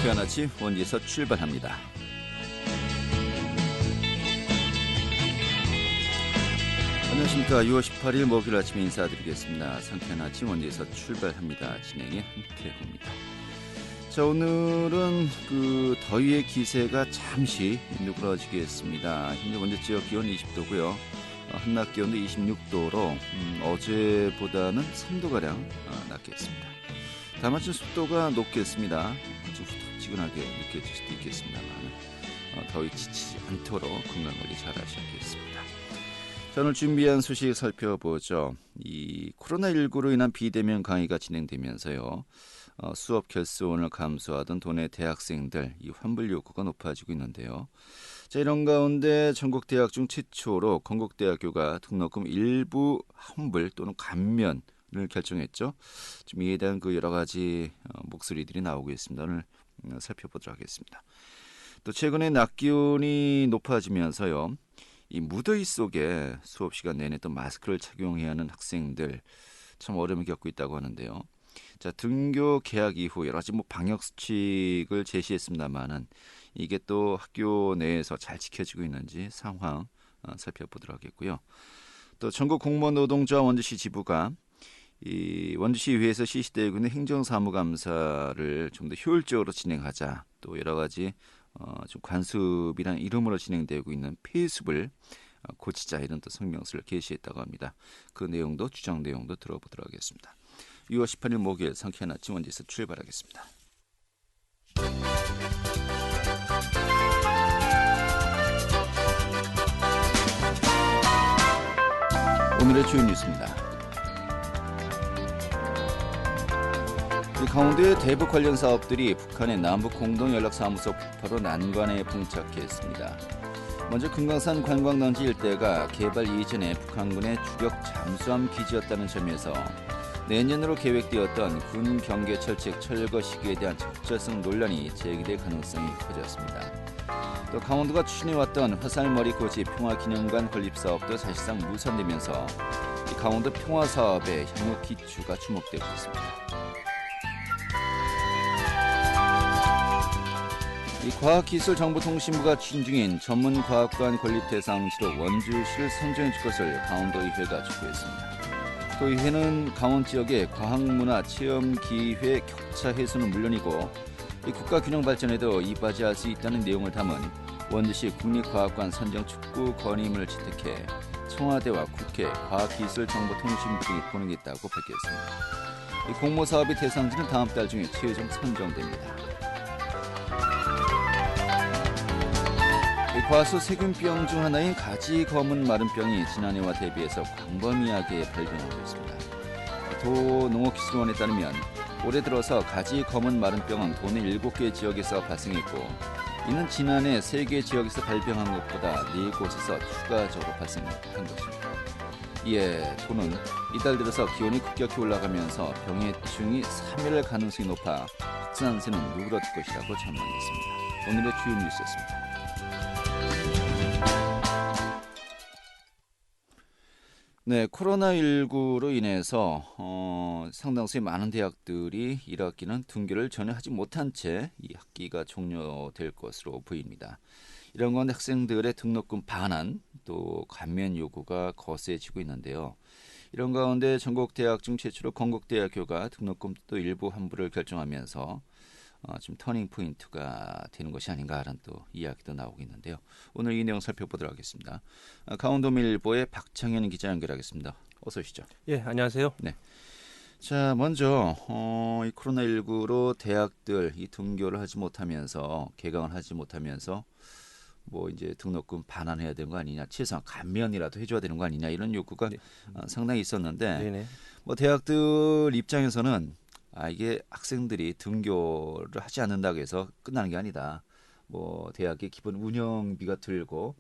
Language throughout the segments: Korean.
상쾌한 아침 원기에서 출발합니다. 안녕하십니까. 6월 18일 목요일 아침에 인사드리겠습니다. 상쾌한 아침 원기에서 출발합니다. 진행의 한태호입니다. 자, 오늘은 더위의 기세가 잠시 누그러지겠습니다. 현재 원주 지역 기온 20도고요. 한낮 기온도 26도로 어제보다는 3도가량 낮겠습니다. 다만 좀 습도가 높겠습니다. 좀 후텁지근하게 느껴질 수도 있겠습니다만 더위 지치지 않도록 건강관리 잘 하셔야겠습니다. 자, 오늘 준비한 소식 살펴보죠. 이 코로나19로 인한 비대면 강의가 진행되면서요. 수업 결손을 감수하던 도내 대학생들 이 환불 요구가 높아지고 있는데요. 자, 이런 가운데 전국 대학 중 최초로 건국대학교가 등록금 일부 환불 또는 감면 을 결정했죠. 지금 이에 대한 여러 가지 목소리들이 나오고 있습니다. 오늘 살펴보도록 하겠습니다. 또 최근에 낮 기온이 높아지면서요. 이 무더위 속에 수업 시간 내내 또 마스크를 착용해야 하는 학생들 참 어려움을 겪고 있다고 하는데요. 자, 등교 개학 이후 여러 가지 방역 수칙을 제시했습니다만은 이게 또 학교 내에서 잘 지켜지고 있는지 상황 살펴보도록 하겠고요. 또 전국 공무원 노동조합 원주시 지부가 이 원주시의회에서 실시되고 있는 행정사무감사를 좀 더 효율적으로 진행하자. 또 여러 가지 좀 관습이라는 이름으로 진행되고 있는 폐습을 고치자 이런 또 성명서를 게시했다고 합니다. 그 내용도 주장 내용도 들어보도록 하겠습니다. 6월 18일 목요일 상쾌한 아침 원주에서 출발하겠습니다. 오늘의 주요 뉴스입니다. 강원도의 대북 관련 사업들이 북한의 남북 공동연락사무소 폭파로 난관에 봉착했습니다. 먼저 금강산 관광단지 일대가 개발 이전에 북한군의 주력 잠수함 기지였다는 점에서 내년으로 계획되었던 군 경계 철책 철거 시기에 대한 적절성 논란이 제기될 가능성이 커졌습니다. 또 강원도가 추진해왔던 화살머리 고지 평화기념관 건립사업도 사실상 무산되면서 이 강원도 평화사업의 향후 기추가 주목되고 있습니다. 이 과학기술정보통신부가 추진 중인 전문과학관 건립 대상지로 원주시를 선정해 줄 것을 강원도의회가 촉구했습니다. 도의회는 강원 지역의 과학문화 체험기회 격차 해소는 물론이고 이 국가균형 발전에도 이바지할 수 있다는 내용을 담은 원주시 국립과학관 선정 촉구 건의문을 채택해 청와대와 국회 과학기술정보통신부 등이 보내겠다고 밝혔습니다. 이 공모사업의 대상지는 다음 달 중에 최종 선정됩니다. 과수 세균병 중 하나인 가지 검은 마른병이 지난해와 대비해서 광범위하게 발병하고 있습니다. 도농업기술원에 따르면 올해 들어서 가지 검은 마른병은 도내 7개 지역에서 발생했고 이는 지난해 3개 지역에서 발병한 것보다 4곳에서 추가적으로 발생한 것입니다. 이에 도는 이달 들어서 기온이 급격히 올라가면서 병해충이 사멸할 가능성이 높아 확산세는 누그러질 것이라고 전망했습니다. 오늘의 주요 뉴스였습니다. 네, 코로나19로 인해서 상당수의 많은 대학들이 1학기는 등교를 전혀 하지 못한 채 이 학기가 종료될 것으로 보입니다. 이런 가운데 학생들의 등록금 반환 또 감면 요구가 거세지고 있는데요. 이런 가운데 전국 대학 중 최초로 건국대학교가 등록금 또 일부 환불을 결정하면서 지금 터닝 포인트가 되는 것이 아닌가라는 또 이야기도 나오고 있는데요. 오늘 이 내용 살펴보도록 하겠습니다. 강원도밀보의 박창현 기자 연결하겠습니다. 어서 오시죠. 예, 안녕하세요. 네. 자, 먼저 이 코로나19로 대학들 이 등교를 하지 못하면서 개강을 하지 못하면서 이제 등록금 반환해야 되는 거 아니냐, 최소한 감면이라도 해줘야 되는 거 아니냐 이런 요구가 상당히 있었는데 네네. 대학들 입장에서는 이게 학생들이 등교를 하지 않는다고 해서 끝나는 게 아니다. 대학의 기본 운영비가 들고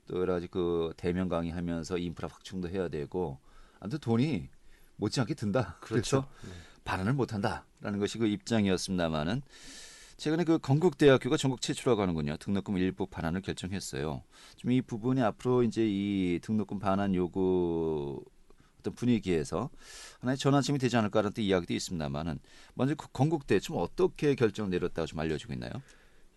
또 여러 가지 대면 강의하면서 인프라 확충도 해야 되고 아무튼 돈이 못지않게 든다. 그렇죠. 그래서 반환을 못한다라는 것이 입장이었습니다만은 최근에 건국대학교가 전국 최초라고 하는군요. 등록금 일부 반환을 결정했어요. 좀 이 부분이 앞으로 이제 이 등록금 반환 요구 어떤 분위기에서 하나의 전환점이 되지 않을까라는 또 이야기도 있습니다만은 먼저 그 건국대 좀 어떻게 결정을 내렸다고 좀 알려지고 있나요?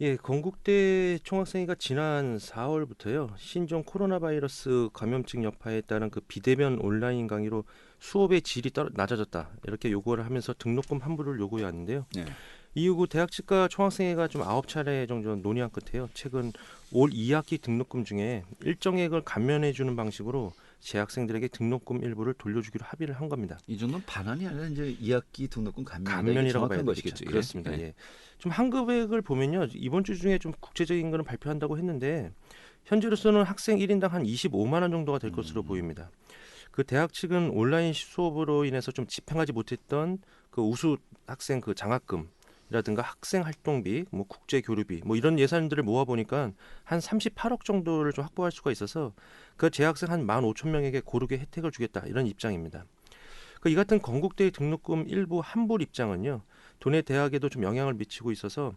예, 건국대 총학생회가 지난 4월부터요. 신종 코로나 바이러스 감염증 여파에 따른 그 비대면 온라인 강의로 수업의 질이 낮아졌다. 이렇게 요구를 하면서 등록금 환불을 요구해 왔는데요. 네. 이 요구 대학 측과 총학생회가 좀 9차례 정도 논의한 끝에요. 최근 올 2학기 등록금 중에 일정액을 감면해 주는 방식으로 재학생들에게 등록금 일부를 돌려주기로 합의를 한 겁니다. 이 정도는 반환이 아니라 이제 2학기 등록금 감면이다. 이게 감면이라고 봐야 정확한 되겠죠. 것이겠죠. 예. 그렇습니다. 네. 예. 좀 한금액을 보면요. 이번 주 중에 좀 국제적인 거는 발표한다고 했는데 현재로서는 학생 1인당 한 25만 원 정도가 될 것으로 보입니다. 그 대학 측은 온라인 수업으로 인해서 좀 집행하지 못했던 그 우수 학생 그 장학금이라든가 학생 활동비, 뭐 국제 교류비, 뭐 이런 예산들을 모아 보니까 한 38억 정도를 좀 확보할 수가 있어서 그 재학생 한 15,000명에게 고르게 혜택을 주겠다 이런 입장입니다. 이 같은 건국대의 등록금 일부 환불 입장은요. 도내 대학에도 좀 영향을 미치고 있어서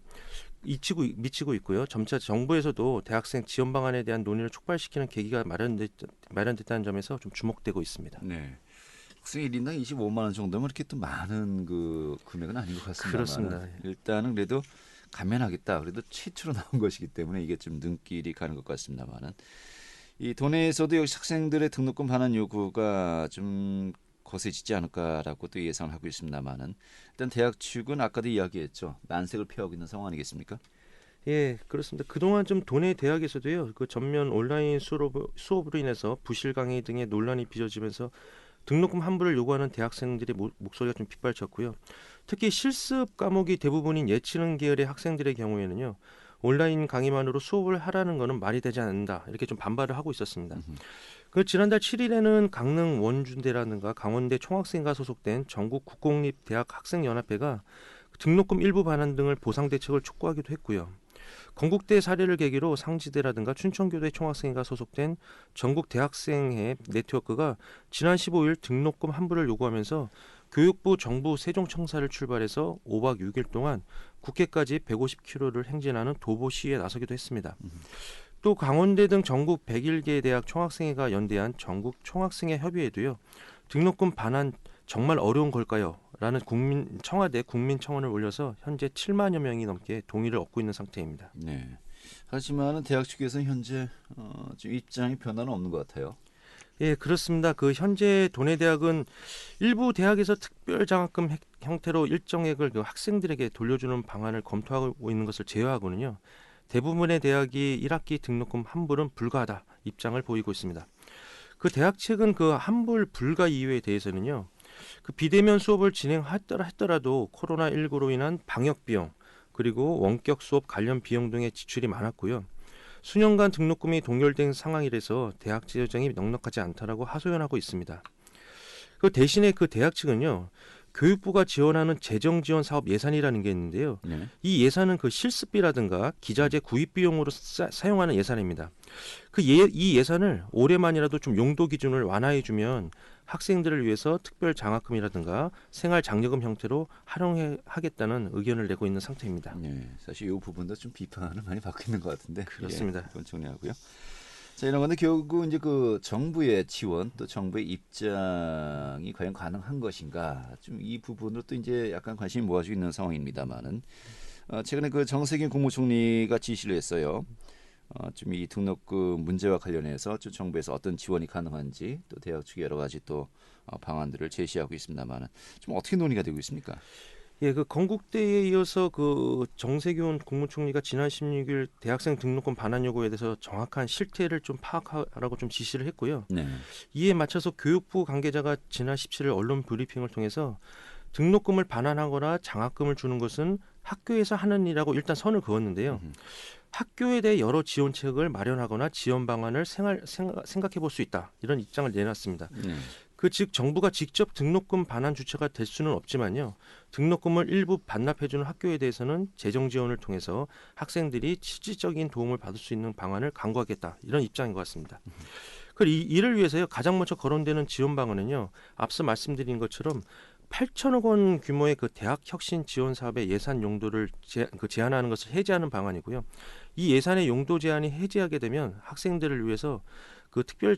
미치고 있고요. 점차 정부에서도 대학생 지원 방안에 대한 논의를 촉발시키는 계기가 마련됐다는 점에서 좀 주목되고 있습니다. 네. 학생 1인당 25만 원 정도면 이렇게 또 많은 그 금액은 아닌 것 같습니다만 그렇습니다. 일단은 그래도 감면하겠다. 그래도 최초로 나온 것이기 때문에 이게 좀 눈길이 가는 것 같습니다만은 이 도내에서도 역시 학생들의 등록금 반환 요구가 좀 거세지지 않을까라고 또 예상을 하고 있습니다만은 일단 대학 측은 아까도 이야기했죠. 난색을 피하고 있는 상황 아니겠습니까? 예, 그렇습니다. 그동안 좀 도내 대학에서도요. 그 전면 온라인 수업으로 인해서 부실 강의 등의 논란이 빚어지면서 등록금 환불을 요구하는 대학생들의 목소리가 좀 빗발쳤고요. 특히 실습 과목이 대부분인 예체능 계열의 학생들의 경우에는요. 온라인 강의만으로 수업을 하라는 것은 말이 되지 않는다. 이렇게 좀 반발을 하고 있었습니다. 그 지난달 7일에는 강릉 원주대라든가 강원대 총학생회가 소속된 전국 국공립대학 학생연합회가 등록금 일부 반환 등을 보상 대책을 촉구하기도 했고요. 건국대 사례를 계기로 상지대라든가 춘천교대 총학생회가 소속된 전국 대학생회 네트워크가 지난 15일 등록금 환불을 요구하면서 교육부 정부 세종청사를 출발해서 5박 6일 동안 국회까지 150km를 행진하는 도보 시위에 나서기도 했습니다. 또 강원대 등 전국 101개 대학 총학생회가 연대한 전국 총학생회 협의회도요. 등록금 반환 정말 어려운 걸까요? 라는 청와대 국민청원을 올려서 현재 7만여 명이 넘게 동의를 얻고 있는 상태입니다. 네. 하지만은 대학 측에서는 현재 지금 입장이 변화는 없는 것 같아요. 예, 그렇습니다. 그 현재 도내 대학은 일부 대학에서 특별 장학금 형태로 일정액을 그 학생들에게 돌려주는 방안을 검토하고 있는 것을 제외하고는요. 대부분의 대학이 1학기 등록금 환불은 불가하다 입장을 보이고 있습니다. 그 대학 측은 그 환불 불가 이유에 대해서는요. 그 비대면 수업을 진행했더라도 코로나19로 인한 방역 비용 그리고 원격 수업 관련 비용 등의 지출이 많았고요. 수년간 등록금이 동결된 상황이라서 대학 재정이 넉넉하지 않다라고 하소연하고 있습니다. 그 대신에 그 대학 측은요. 교육부가 지원하는 재정 지원 사업 예산이라는 게 있는데요. 네. 이 예산은 그 실습비라든가 기자재 구입 비용으로 사용하는 예산입니다. 이 예산을 올해만이라도 좀 용도 기준을 완화해주면 학생들을 위해서 특별 장학금이라든가 생활 장려금 형태로 활용하겠다는 의견을 내고 있는 상태입니다. 네. 사실 이 부분도 좀 비판을 많이 받고 있는 것 같은데. 그렇습니다. 예, 그건 정리하고요. 자, 이런 건데 결국 이제 그 정부의 지원 또 정부의 입장이 과연 가능한 것인가 좀 이 부분으로 또 이제 약간 관심이 모아지고 있는 상황입니다만은 최근에 그 정세균 국무총리가 지시를 했어요. 좀 이 등록금 문제와 관련해서 좀 정부에서 어떤 지원이 가능한지 또 대학 측 여러 가지 또 방안들을 제시하고 있습니다만은 좀 어떻게 논의가 되고 있습니까? 예, 그 건국대에 이어서 그 정세균 국무총리가 지난 16일 대학생 등록금 반환 요구에 대해서 정확한 실태를 좀 파악하라고 좀 지시를 했고요. 네. 이에 맞춰서 교육부 관계자가 지난 17일 언론 브리핑을 통해서 등록금을 반환하거나 장학금을 주는 것은 학교에서 하는 일이라고 일단 선을 그었는데요. 학교에 대해 여러 지원책을 마련하거나 지원 방안을 생각해 볼 수 있다. 이런 입장을 내놨습니다. 네. 즉 정부가 직접 등록금 반환 주체가 될 수는 없지만요. 등록금을 일부 반납해주는 학교에 대해서는 재정 지원을 통해서 학생들이 실질적인 도움을 받을 수 있는 방안을 강구하겠다. 이런 입장인 것 같습니다. 이를 위해서요. 가장 먼저 거론되는 지원 방안은요. 앞서 말씀드린 것처럼 8천억 원 규모의 그 대학 혁신 지원 사업의 예산 용도를 제한하는 것을 해제하는 방안이고요. 이 예산의 용도 제한이 해제하게 되면 학생들을 위해서 그 특별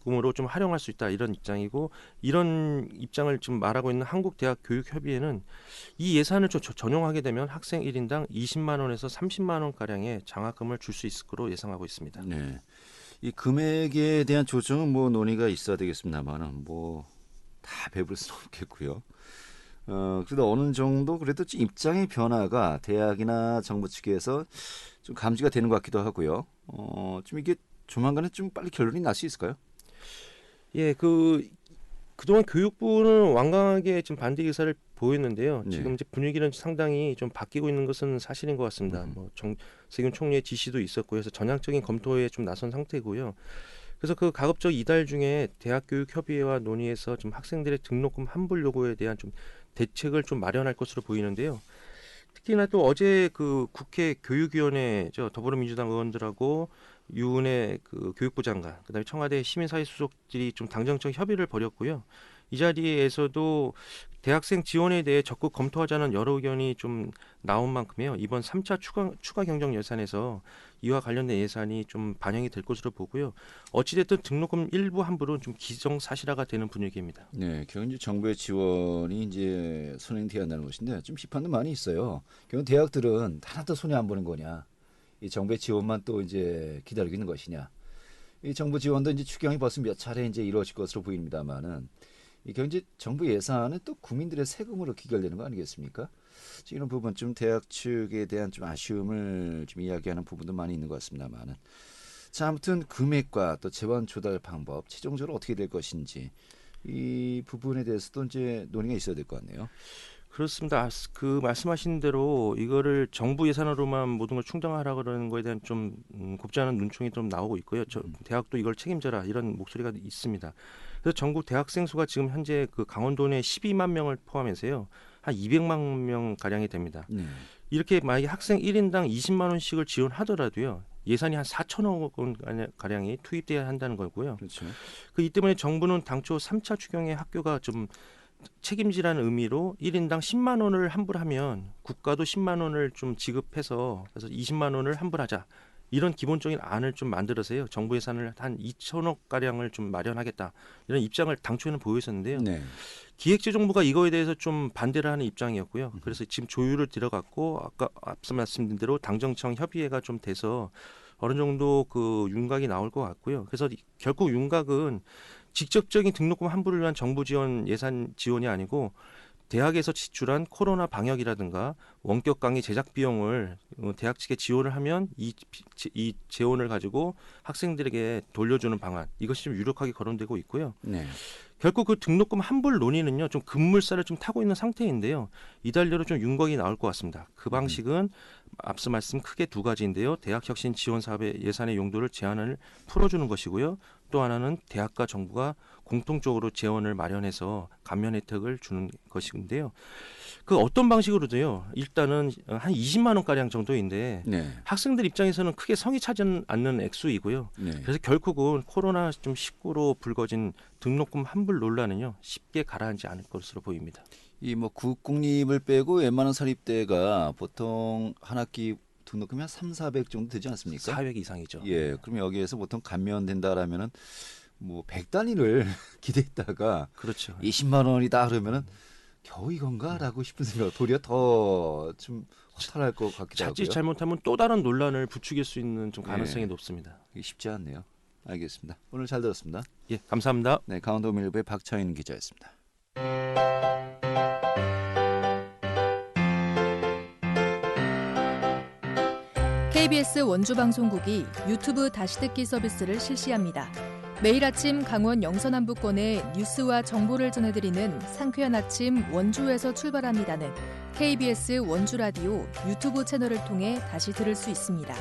등록금으로 좀 활용할 수 있다 이런 입장이고 이런 입장을 지금 말하고 있는 한국대학교육협의회는 이 예산을 좀 전용하게 되면 학생 1인당 20만 원에서 30만 원 가량의 장학금을 줄 수 있을 거로 예상하고 있습니다. 네. 이 금액에 대한 조정은 뭐 논의가 있어야 되겠습니다만은 뭐 다 배부를 수는 없겠고요. 그래도 어느 정도 그래도 좀 입장의 변화가 대학이나 정부 측에서 좀 감지가 되는 것 같기도 하고요. 좀 이게 조만간에 좀 빨리 결론이 날 수 있을까요? 예, 그동안 교육부는 완강하게 지금 반대 의사를 보였는데요. 네. 지금 이제 분위기는 상당히 좀 바뀌고 있는 것은 사실인 것 같습니다. 뭐 세균 총리의 지시도 있었고요. 그래서 전향적인 검토에 좀 나선 상태고요. 그래서 그 가급적 이달 중에 대학교육협의회와 논의해서 좀 학생들의 등록금 환불 요구에 대한 좀 대책을 좀 마련할 것으로 보이는데요. 특히나 또 어제 그 국회 교육위원회 더불어민주당 의원들하고 유은혜 그 교육부 장관, 그다음에 청와대 시민사회 수석들이 좀 당정청 협의를 벌였고요. 이 자리에서도 대학생 지원에 대해 적극 검토하자는 여러 의견이 좀 나온 만큼요. 이번 3차 추가 경정 예산에서 이와 관련된 예산이 좀 반영이 될 것으로 보고요. 어찌됐든 등록금 일부 환불은 좀 기정사실화가 되는 분위기입니다. 네, 결국 이제 정부의 지원이 이제 선행돼야 한다는 것인데 좀 비판도 많이 있어요. 결국 대학들은 하나도 손해 안 보는 거냐? 이 정부의 지원만 또 이제 기다리고 있는 것이냐? 이 정부 지원도 이제 추경이 벌써 몇 차례 이제 이루어질 것으로 보입니다만은 이 경제 정부 예산은 또 국민들의 세금으로 귀결되는 거 아니겠습니까? 이런 부분 좀 대학 측에 대한 좀 아쉬움을 좀 이야기하는 부분도 많이 있는 것 같습니다만은. 자, 아무튼 금액과 또 재원 조달 방법 최종적으로 어떻게 될 것인지 이 부분에 대해서도 이제 논의가 있어야 될 것 같네요. 그렇습니다. 그 말씀하신 대로 이거를 정부 예산으로만 모든 걸 충당하라 그러는 거에 대한 좀 곱지 않은 눈총이 좀 나오고 있고요. 대학도 이걸 책임져라 이런 목소리가 있습니다. 그래서 전국 대학생 수가 지금 현재 그 강원도 내 12만 명을 포함해서요. 한 200만 명 가량이 됩니다. 네. 이렇게 만약에 학생 1인당 20만 원씩을 지원하더라도요. 예산이 한 4천억 원 가량이 투입돼야 한다는 거고요. 그렇죠. 이 때문에 정부는 당초 3차 추경에 학교가 좀 책임지라는 의미로 1인당 10만 원을 환불하면 국가도 10만 원을 좀 지급해서 그래서 20만 원을 환불하자. 이런 기본적인 안을 좀 만들어서요. 정부 예산을 한 2천억 가량을 좀 마련하겠다. 이런 입장을 당초에는 보였었는데요. 네. 기획재정부가 이거에 대해서 좀 반대를 하는 입장이었고요. 그래서 지금 조율을 들어갔고 아까 앞서 말씀드린 대로 당정청 협의회가 좀 돼서 어느 정도 그 윤곽이 나올 것 같고요. 그래서 결국 윤곽은 직접적인 등록금 환불을 위한 정부 지원 예산 지원이 아니고 대학에서 지출한 코로나 방역이라든가 원격 강의 제작 비용을 대학 측에 지원을 하면 이 재원을 가지고 학생들에게 돌려주는 방안 이것이 좀 유력하게 거론되고 있고요. 네. 결국 그 등록금 환불 논의는요 좀 급물살을 좀 타고 있는 상태인데요. 이달려로 좀 윤곽이 나올 것 같습니다. 그 방식은 앞서 말씀 크게 두 가지인데요. 대학 혁신 지원 사업의 예산의 용도를 제한을 풀어주는 것이고요. 또 하나는 대학과 정부가 공통적으로 재원을 마련해서 감면 혜택을 주는 것인데요. 그 어떤 방식으로도요. 일단은 한 20만 원 가량 정도인데 네. 학생들 입장에서는 크게 성이 차지 않는 액수이고요. 네. 그래서 결국은 코로나 좀 19로 불거진 등록금 환불 논란은요 쉽게 가라앉지 않을 것으로 보입니다. 이 뭐 국공립을 빼고 웬만한 사립대가 보통 한 학기 등록금이 한 3,400 정도 되지 않습니까? 400 이상이죠. 예, 그럼 여기에서 보통 감면된다라면은 뭐 100단위를 기대했다가 그렇죠. 20만 원이다 그러면은 겨우 이건가라고 싶은 생각 도리어 더 좀 허탈할 것 같기도 하고요. 자칫 잘못하면 또 다른 논란을 부추길 수 있는 좀 가능성이 예. 높습니다. 이게 쉽지 않네요. 알겠습니다. 오늘 잘 들었습니다. 예, 감사합니다. 네, 강원도 밀부의 박창인 기자였습니다. KBS 원주방송국이 유튜브 다시 듣기 서비스를 실시합니다. 매일 아침 강원 영서남부권의 뉴스와 정보를 전해드리는 상쾌한 아침 원주에서 출발합니다는 KBS 원주라디오 유튜브 채널을 통해 다시 들을 수 있습니다.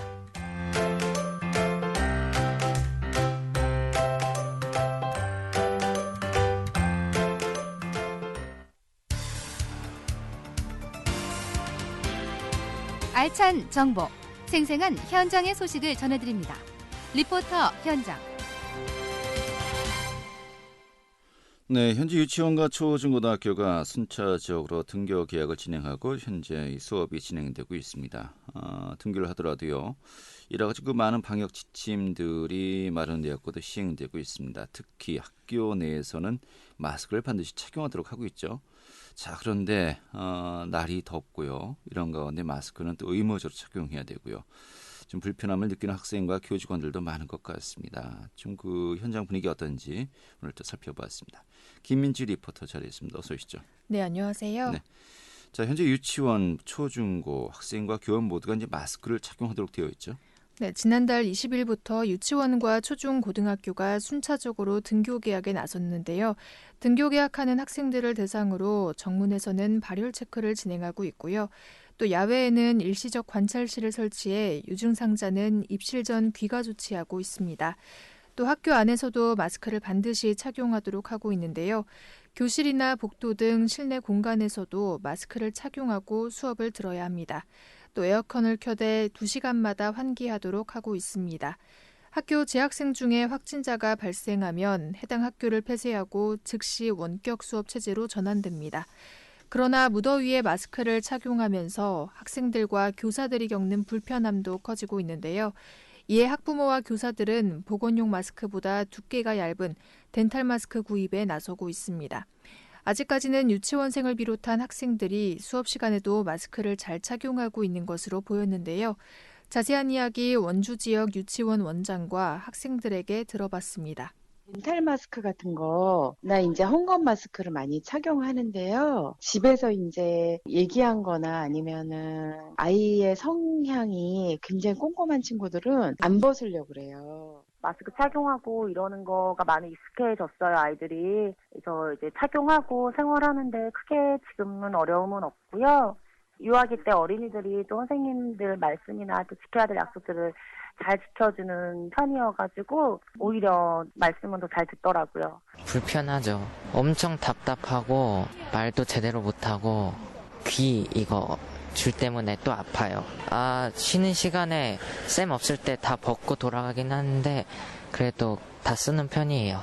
알찬 정보, 생생한 현장의 소식을 전해드립니다. 리포터 현장. 네, 현재 유치원과 초중고등학교가 순차적으로 등교 계약을 진행하고 현재 수업이 진행되고 있습니다. 등교를 하더라도요. 이라 가지고 많은 방역 지침들이 마련되었고도 시행되고 있습니다. 특히 학교 내에서는 마스크를 반드시 착용하도록 하고 있죠. 자, 그런데 날이 덥고요. 이런 가운데 마스크는 또 의무적으로 착용해야 되고요. 좀 불편함을 느끼는 학생과 교직원들도 많은 것 같습니다. 좀 그 현장 분위기 어떤지 오늘 또 살펴보았습니다. 김민지 리포터 자리했습니다. 어서 오시죠. 네, 안녕하세요. 네. 자, 현재 유치원, 초중고 학생과 교원 모두가 이제 마스크를 착용하도록 되어 있죠. 네, 지난달 20일부터 유치원과 초중 고등학교가 순차적으로 등교 개학에 나섰는데요. 등교 개학하는 학생들을 대상으로 정문에서는 발열 체크를 진행하고 있고요. 또 야외에는 일시적 관찰실을 설치해 유증상자는 입실 전 귀가 조치하고 있습니다. 또 학교 안에서도 마스크를 반드시 착용하도록 하고 있는데요. 교실이나 복도 등 실내 공간에서도 마스크를 착용하고 수업을 들어야 합니다. 또 에어컨을 켜대 2시간마다 환기하도록 하고 있습니다. 학교 재학생 중에 확진자가 발생하면 해당 학교를 폐쇄하고 즉시 원격 수업 체제로 전환됩니다. 그러나 무더위에 마스크를 착용하면서 학생들과 교사들이 겪는 불편함도 커지고 있는데요. 이에 학부모와 교사들은 보건용 마스크보다 두께가 얇은 덴탈 마스크 구입에 나서고 있습니다. 아직까지는 유치원생을 비롯한 학생들이 수업 시간에도 마스크를 잘 착용하고 있는 것으로 보였는데요. 자세한 이야기 원주 지역 유치원 원장과 학생들에게 들어봤습니다. 덴탈 마스크 같은 거, 나 이제 헝겊 마스크를 많이 착용하는데요. 집에서 이제 얘기한 거나 아니면은 아이의 성향이 굉장히 꼼꼼한 친구들은 안 벗으려고 그래요. 마스크 착용하고 이러는 거가 많이 익숙해졌어요, 아이들이. 그래서 이제 착용하고 생활하는데 크게 지금은 어려움은 없고요. 유아기 때 어린이들이 또 선생님들 말씀이나 또 지켜야 될 약속들을 잘 지켜주는 편이어가지고 오히려 말씀은 더 잘 듣더라고요. 불편하죠. 엄청 답답하고 말도 제대로 못하고 귀 이거 줄 때문에 또 아파요. 쉬는 시간에 쌤 없을 때 다 벗고 돌아가긴 하는데 그래도 다 쓰는 편이에요.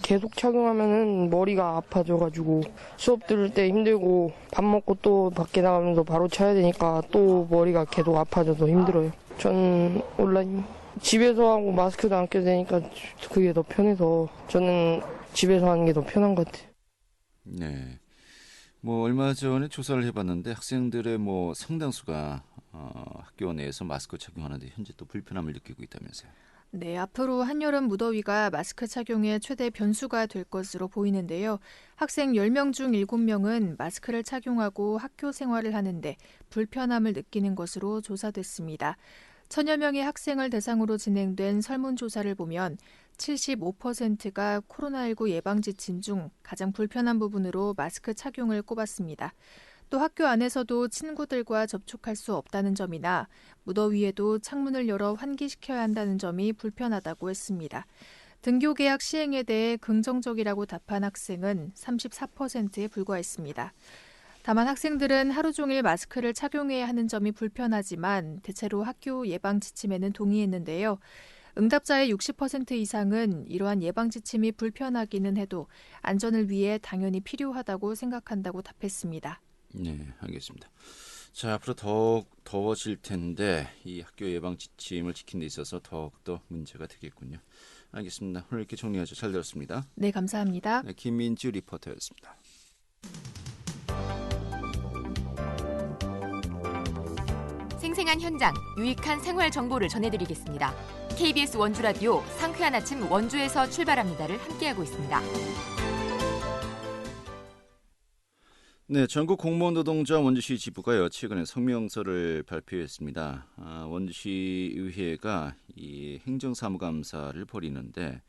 계속 착용하면은 머리가 아파져가지고 수업 들을 때 힘들고 밥 먹고 또 밖에 나가면서 바로 쳐야 되니까 또 머리가 계속 아파져서 힘들어요. 전 온라인 집에서 하고 마스크도 안 껴도 되니까 그게 더 편해서 저는 집에서 하는 게 더 편한 것 같아요. 네. 얼마 전에 조사를 해봤는데 학생들의 상당수가 학교 내에서 마스크 착용하는데 현재 또 불편함을 느끼고 있다면서요. 네, 앞으로 한여름 무더위가 마스크 착용의 최대 변수가 될 것으로 보이는데요. 학생 10명 중 7명은 마스크를 착용하고 학교 생활을 하는데 불편함을 느끼는 것으로 조사됐습니다. 1000여 명의 학생을 대상으로 진행된 설문조사를 보면 75%가 코로나19 예방 지침 중 가장 불편한 부분으로 마스크 착용을 꼽았습니다. 또 학교 안에서도 친구들과 접촉할 수 없다는 점이나 무더위에도 창문을 열어 환기시켜야 한다는 점이 불편하다고 했습니다. 등교 개학 시행에 대해 긍정적이라고 답한 학생은 34%에 불과했습니다. 다만 학생들은 하루 종일 마스크를 착용해야 하는 점이 불편하지만 대체로 학교 예방 지침에는 동의했는데요. 응답자의 60% 이상은 이러한 예방 지침이 불편하기는 해도 안전을 위해 당연히 필요하다고 생각한다고 답했습니다. 네, 알겠습니다. 자, 앞으로 더욱 더워질 텐데 이 학교 예방 지침을 지키는 데 있어서 더욱더 문제가 되겠군요. 알겠습니다. 오늘 이렇게 정리하죠. 잘 들었습니다. 네, 감사합니다. 네, 김민주 리포터였습니다. 생생한 현장, 유익한 생활 정보를 전해드리겠습니다. KBS 원주라디오 상쾌한 아침 원주에서 출발합니다를 함께하고 있습니다. 네, 전국 공무원 노동자 원주시 지부가요 최근에 성명서를 발표했습니다. 원주시 의회가 이 행정사무감사를 벌이는데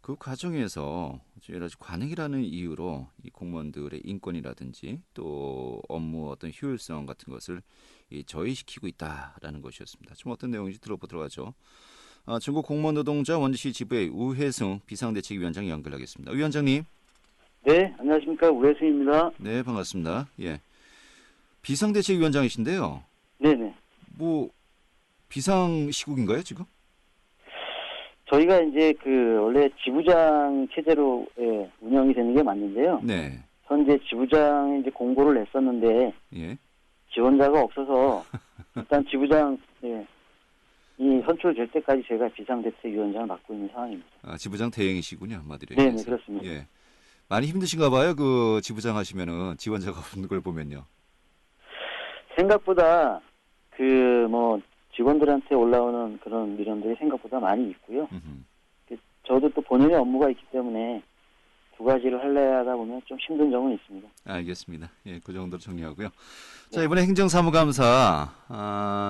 그 과정에서 여러 가지 관행이라는 이유로 이 공무원들의 인권이라든지 또 업무 어떤 효율성 같은 것을 저해시키고 있다라는 것이었습니다. 좀 어떤 내용인지 들어보도록 하죠. 전국 공무원 노동자 원주시 지부의 우혜승 비상대책위원장 연결하겠습니다. 위원장님. 네, 안녕하십니까. 우혜승입니다. 네, 반갑습니다. 예, 비상대책위원장이신데요. 네네. 비상시국인가요, 지금? 저희가 이제 원래 지부장 체제로 운영이 되는 게 맞는데요. 네. 현재 지부장이 이제 공고를 냈었는데 예. 지원자가 없어서 일단 지부장 선출될 때까지 제가 비상대책위원장을 맡고 있는 상황입니다. 아, 지부장 대행이시군요, 한마디로 네, 얘기해서. 그렇습니다. 예. 많이 힘드신가 봐요, 그 지부장 하시면은 지원자가 없는 걸 보면요. 생각보다 직원들한테 올라오는 그런 미련들이 생각보다 많이 있고요. 저도 또 본연의 업무가 있기 때문에 두 가지를 하려다 보면 좀 힘든 점은 있습니다. 알겠습니다. 예, 그 정도로 정리하고요. 자, 이번에 행정사무감사,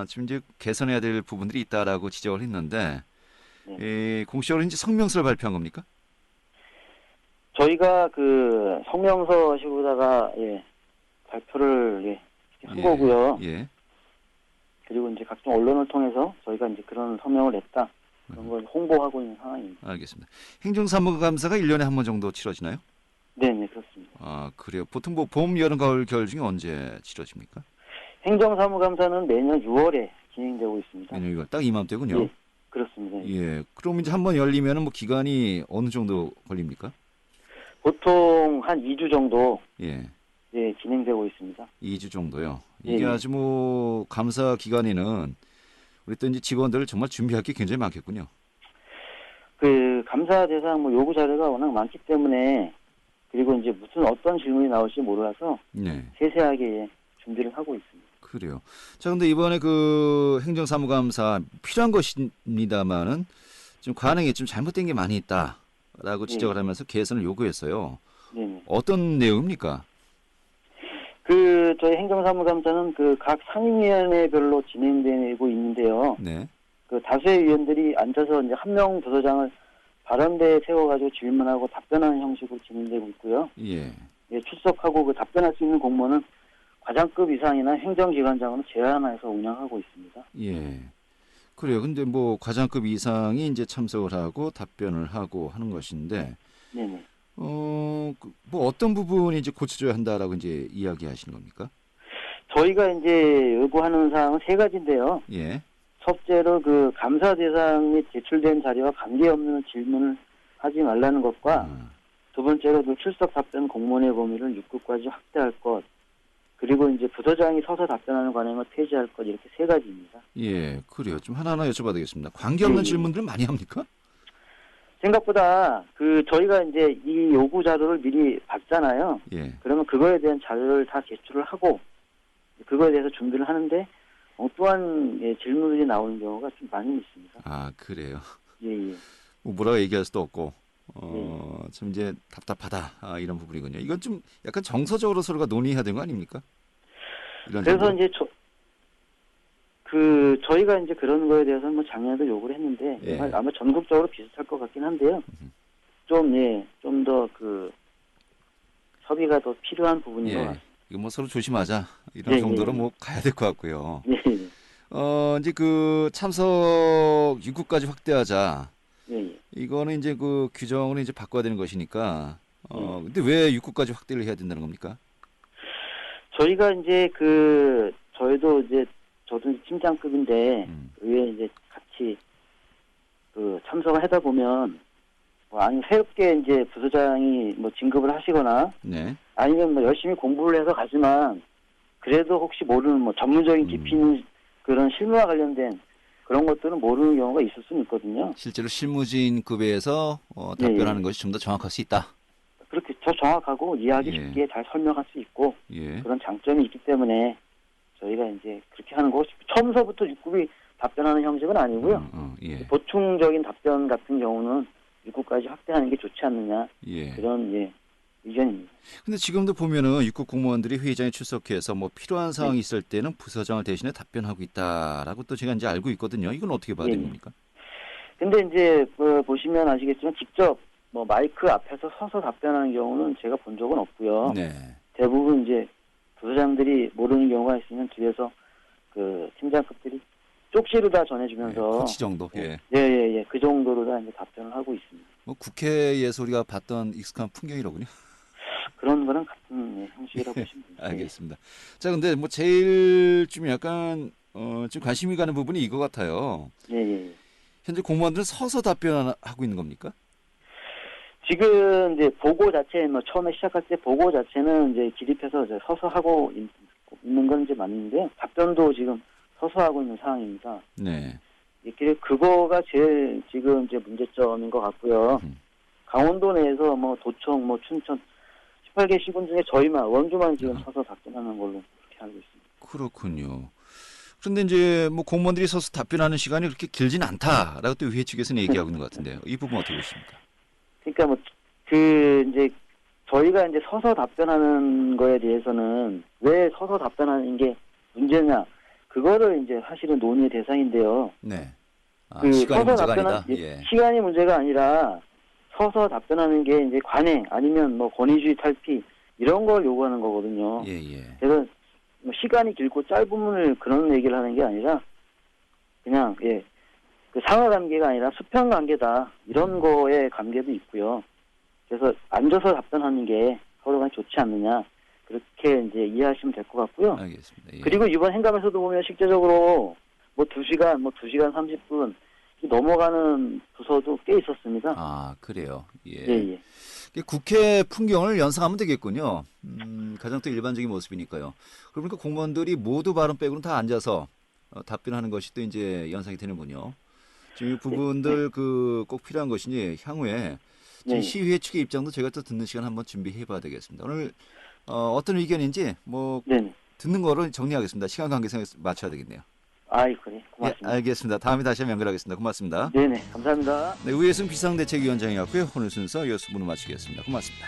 지금 이제 개선해야 될 부분들이 있다라고 지적을 했는데, 공식적으로 이제 성명서를 발표한 겁니까? 저희가 그 성명서식으로다가 발표를 한 거고요. 예. 그리고 이제 각종 언론을 통해서 저희가 이제 그런 성명을 냈다. 그런 걸 홍보하고 있는 상황입니다. 알겠습니다. 행정사무감사가 1년에 한 번 정도 치러지나요? 네, 그렇습니다. 아, 그래요. 보통 뭐 봄, 여름, 가을, 겨울 중에 언제 치러집니까? 행정사무감사는 매년 6월에 진행되고 있습니다. 매년 6월, 딱 이맘때군요. 예, 그렇습니다. 예. 그럼 이제 한 번 열리면은 뭐 기간이 어느 정도 걸립니까? 보통 한 2주 정도 예. 진행되고 있습니다. 2주 정도요. 이게 아주 뭐 감사 기간에는 우리 또 이제 직원들 정말 준비할 게 굉장히 많겠군요. 그 감사 대상 요구 자료가 워낙 많기 때문에 그리고 이제 어떤 질문이 나올지 몰라서 세세하게 준비를 하고 있습니다. 그래요. 자, 근데 이번에 그 행정사무감사 필요한 것입니다만은 좀 관행에 좀 잘못된 게 많이 있다라고 지적을 하면서 개선을 요구했어요. 어떤 내용입니까? 저희 행정사무감사는 각 상임위원회별로 진행되고 있는데요. 그 다수의 위원들이 앉아서 이제 한 명 부서장을 발언대에 세워가지고 질문하고 답변하는 형식으로 진행되고 있고요. 출석하고 그 답변할 수 있는 공무원은 과장급 이상이나 행정기관장으로 제한해서 운영하고 있습니다. 예. 그래요. 근데 뭐 과장급 이상이 이제 참석을 하고 답변을 하고 하는 것인데, 뭐 어떤 부분이 이제 고쳐줘야 한다라고 이제 이야기하시는 겁니까? 저희가 이제 요구하는 사항은 세 가지인데요. 첫째로 그 감사 대상이 제출된 자료와 관계없는 질문을 하지 말라는 것과 두 번째로 그 출석 답변 공무원의 범위를 6급까지 확대할 것, 그리고 이제 부서장이 서서 답변하는 관행을 폐지할 것, 이렇게 세 가지입니다. 예, 그래요. 좀 하나하나 여쭤봐야겠습니다. 관계없는 질문들을 많이 합니까? 생각보다 저희가 이제 이 요구 자료를 미리 받잖아요. 그러면 그거에 대한 자료를 다 제출을 하고 그거에 대해서 준비를 하는데 엉뚱한 질문들이 나오는 경우가 좀 많이 있습니다. 아, 그래요. 뭐 뭐라고 얘기할 수도 없고 좀 이제 답답하다 이런 부분이군요. 이건 좀 약간 정서적으로 서로가 논의해야 되는 거 아닙니까? 그래서 정도? 이제 저희가 이제 그런 거에 대해서 뭐 작년에도 요구를 했는데 아마 전국적으로 비슷할 것 같긴 한데요. 좀 더 협의가 더 필요한 부분인 것 같습니다. 이거 뭐 서로 조심하자 이런 정도로 뭐 가야 될 것 같고요. 이제 그 참석 입구까지 확대하자. 이거는 이제 그 규정을 이제 바꿔야 되는 것이니까. 근데 왜 6구까지 확대를 해야 된다는 겁니까? 저희가 이제 저희도 이제 저도 팀장급인데 의회에 이제 같이 참석을 하다 보면 아니 새롭게 이제 부서장이 뭐 진급을 하시거나 아니면 뭐 열심히 공부를 해서 가지만 그래도 혹시 모르는 뭐 전문적인 깊이 있는 그런 실무와 관련된 그런 것들은 모르는 경우가 있을 수는 있거든요. 실제로 실무진급에서 답변하는 것이 좀 더 정확할 수 있다. 그렇게 더 정확하고 이해하기 쉽게 잘 설명할 수 있고 그런 장점이 있기 때문에 저희가 이제 그렇게 하는 거고 처음서부터 6급이 답변하는 형식은 아니고요. 보충적인 답변 같은 경우는 6급까지 확대하는 게 좋지 않느냐 그런 의견입니다. 근데 지금도 보면은 6급 공무원들이 회의장에 출석해서 뭐 필요한 사항이 있을 때는 부서장을 대신해 답변하고 있다라고 또 제가 이제 알고 있거든요. 이건 어떻게 봐야 됩니까? 근데 이제 보시면 아시겠지만 직접 뭐 마이크 앞에서 서서 답변하는 경우는 제가 본 적은 없고요. 대부분 이제 부서장들이 모르는 경우가 있으면 뒤에서 팀장급들이 쪽지로 다 전해주면서 코치 정도. 그 정도로 다 이제 답변을 하고 있습니다. 뭐 국회에서 우리가 봤던 익숙한 풍경이로군요. 그런 거랑 같은 형식이라고 보시면 됩니다. 알겠습니다. 자, 근데 뭐 제일 좀 약간 지금 관심이 가는 부분이 이거 같아요. 현재 공무원들은 서서 답변하고 있는 겁니까? 지금 이제 보고 자체 처음에 시작할 때 보고 자체는 이제 기립해서 이제 서서 하고 있는 건 이제 맞는데요. 답변도 지금 서서 하고 있는 상황입니다. 그거가 제일 지금 이제 문제점인 것 같고요. 강원도 내에서 뭐 도청, 뭐 춘천 18개 시군 중에 저희만 원주만 지금 서서 답변하는 걸로 그렇게 알고 있습니다. 그렇군요. 그런데 이제 뭐 공무원들이 서서 답변하는 시간이 그렇게 길진 않다라고 또 의회 측에서는 얘기하고 있는 것 같은데요. 이 부분 어떻게 보십니까? 그러니까 뭐 이제 저희가 이제 서서 답변하는 거에 대해서는 왜 서서 답변하는 게 문제냐, 그거를 이제 사실은 논의의 대상인데요. 네. 서서 시간이 문제가 답변한 아니다. 예. 시간이 문제가 아니라 서서 답변하는 게 이제 관행 아니면 뭐 권위주의 탈피 이런 걸 요구하는 거거든요. 예, 예. 그래서 뭐 시간이 길고 짧음을 그런 얘기를 하는 게 아니라 그냥 그 상하 관계가 아니라 수평 관계다 이런 거에 관계도 있고요. 그래서 앉아서 답변하는 게 서로 간에 좋지 않느냐 그렇게 이제 이해하시면 될 것 같고요. 알겠습니다. 예. 그리고 이번 행감에서도 보면 실제적으로 뭐 2시간, 뭐 2시간 30분 넘어가는 부서도 꽤 있었습니다. 아, 그래요. 예. 예. 국회 풍경을 연상하면 되겠군요. 가장 또 일반적인 모습이니까요. 그러니까 공무원들이 모두 발언 빼고는 다 앉아서 답변하는 것이 또 이제 연상이 되는군요. 지금 이 부분들 꼭 필요한 것이니 향후에 네. 시의회 측의 입장도 저희가 또 듣는 시간 한번 준비해봐야 되겠습니다. 오늘 어떤 의견인지 뭐 네네. 듣는 거를 정리하겠습니다. 시간 관계상 맞춰야 되겠네요. 아이, 그래. 고맙습니다. 예, 알겠습니다. 다음에 다시 한번 연결하겠습니다. 고맙습니다. 네네. 감사합니다. 네, 우혜승 비상대책위원장이었고요. 오늘 순서 여기서 문을 마치겠습니다. 고맙습니다.